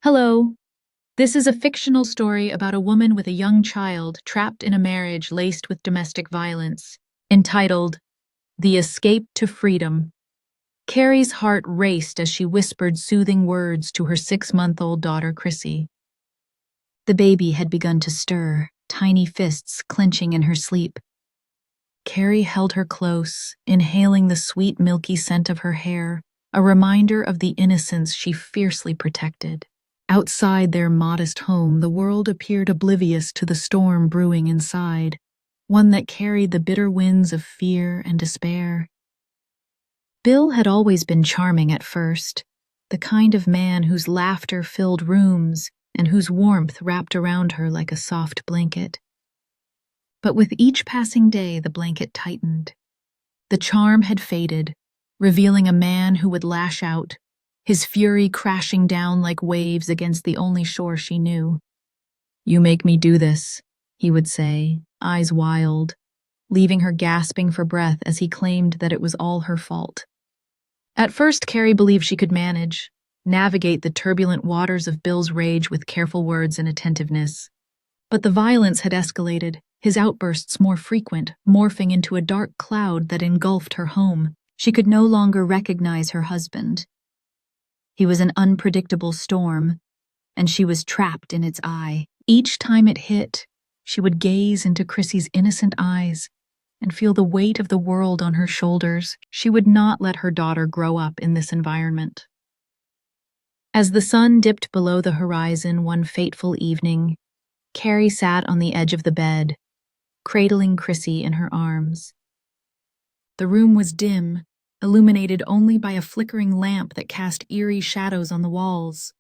Hello. This is a fictional story about a woman with a young child trapped in a marriage laced with domestic violence, entitled The Escape to Freedom. Carrie's heart raced as she whispered soothing words to her 6-month-old daughter, Chrissy. The baby had begun to stir, tiny fists clenching in her sleep. Carrie held her close, inhaling the sweet, milky scent of her hair, a reminder of the innocence she fiercely protected. Outside their modest home, the world appeared oblivious to the storm brewing inside, one that carried the bitter winds of fear and despair. Bill had always been charming at first, the kind of man whose laughter filled rooms and whose warmth wrapped around her like a soft blanket. But with each passing day, the blanket tightened. The charm had faded, revealing a man who would lash out, his fury crashing down like waves against the only shore she knew. "You make me do this," he would say, eyes wild, leaving her gasping for breath as he claimed that it was all her fault. At first, Carrie believed she could navigate the turbulent waters of Bill's rage with careful words and attentiveness. But the violence had escalated, his outbursts more frequent, morphing into a dark cloud that engulfed her home. She could no longer recognize her husband. He was an unpredictable storm, and she was trapped in its eye. Each time it hit, she would gaze into Chrissy's innocent eyes and feel the weight of the world on her shoulders. She would not let her daughter grow up in this environment. As the sun dipped below the horizon one fateful evening, Carrie sat on the edge of the bed, cradling Chrissy in her arms. The room was dim, illuminated only by a flickering lamp that cast eerie shadows on the walls.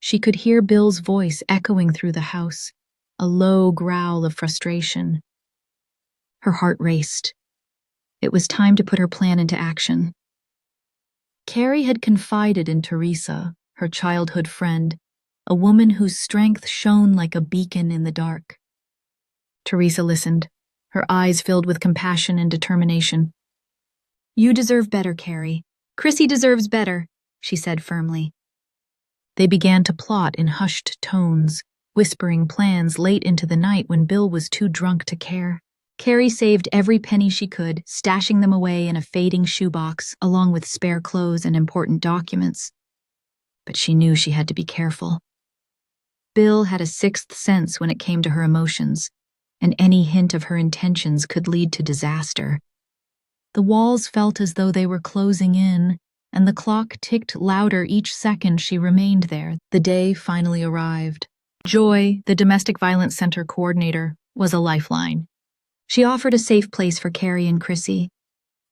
She could hear Bill's voice echoing through the house, a low growl of frustration. Her heart raced. It was time to put her plan into action. Carrie had confided in Teresa, her childhood friend, a woman whose strength shone like a beacon in the dark. Teresa listened, her eyes filled with compassion and determination. "You deserve better, Carrie. Chrissy deserves better," she said firmly. They began to plot in hushed tones, whispering plans late into the night when Bill was too drunk to care. Carrie saved every penny she could, stashing them away in a fading shoebox, along with spare clothes and important documents. But she knew she had to be careful. Bill had a sixth sense when it came to her emotions, and any hint of her intentions could lead to disaster. The walls felt as though they were closing in, and the clock ticked louder each second she remained there. The day finally arrived. Joy, the domestic violence center coordinator, was a lifeline. She offered a safe place for Carrie and Chrissy,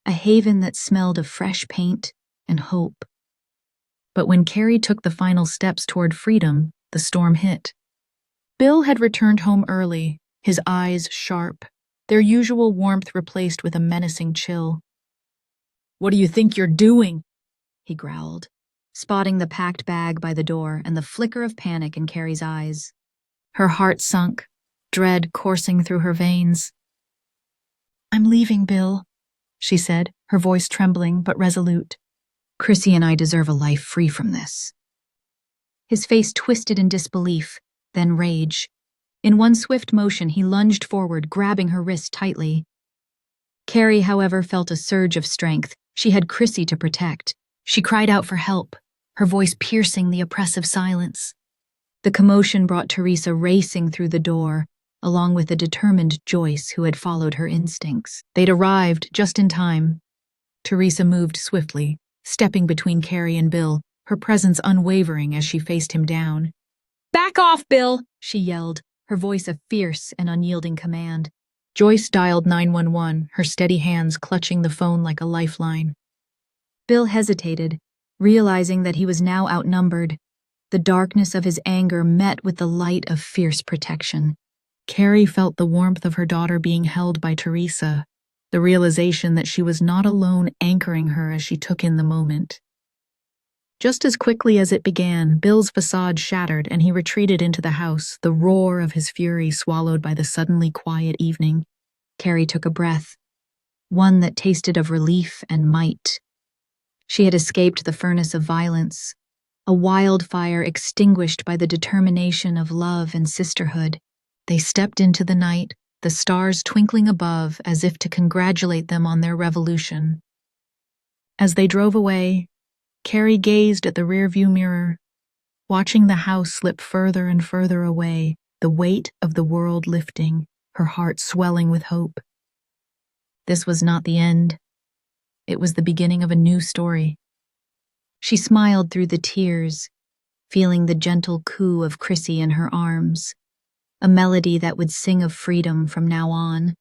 a haven that smelled of fresh paint and hope. But when Carrie took the final steps toward freedom, the storm hit. Bill had returned home early, his eyes sharp, their usual warmth replaced with a menacing chill. "What do you think you're doing?" he growled, spotting the packed bag by the door and the flicker of panic in Carrie's eyes. Her heart sunk, dread coursing through her veins. "I'm leaving, Bill," she said, her voice trembling but resolute. "Chrissy and I deserve a life free from this." His face twisted in disbelief, then rage. In one swift motion, he lunged forward, grabbing her wrist tightly. Carrie, however, felt a surge of strength. She had Chrissy to protect. She cried out for help, her voice piercing the oppressive silence. The commotion brought Teresa racing through the door, along with the determined Joyce who had followed her instincts. They'd arrived just in time. Teresa moved swiftly, stepping between Carrie and Bill, her presence unwavering as she faced him down. "Back off, Bill!" she yelled, her voice a fierce and unyielding command. Joyce dialed 911, her steady hands clutching the phone like a lifeline. Bill hesitated, realizing that he was now outnumbered. The darkness of his anger met with the light of fierce protection. Carrie felt the warmth of her daughter being held by Teresa, the realization that she was not alone anchoring her as she took in the moment. Just as quickly as it began, Bill's facade shattered and he retreated into the house, the roar of his fury swallowed by the suddenly quiet evening. Carrie took a breath, one that tasted of relief and might. She had escaped the furnace of violence, a wildfire extinguished by the determination of love and sisterhood. They stepped into the night, the stars twinkling above as if to congratulate them on their revolution. As they drove away, Carrie gazed at the rearview mirror, watching the house slip further and further away, the weight of the world lifting, her heart swelling with hope. This was not the end. It was the beginning of a new story. She smiled through the tears, feeling the gentle coo of Chrissy in her arms, a melody that would sing of freedom from now on.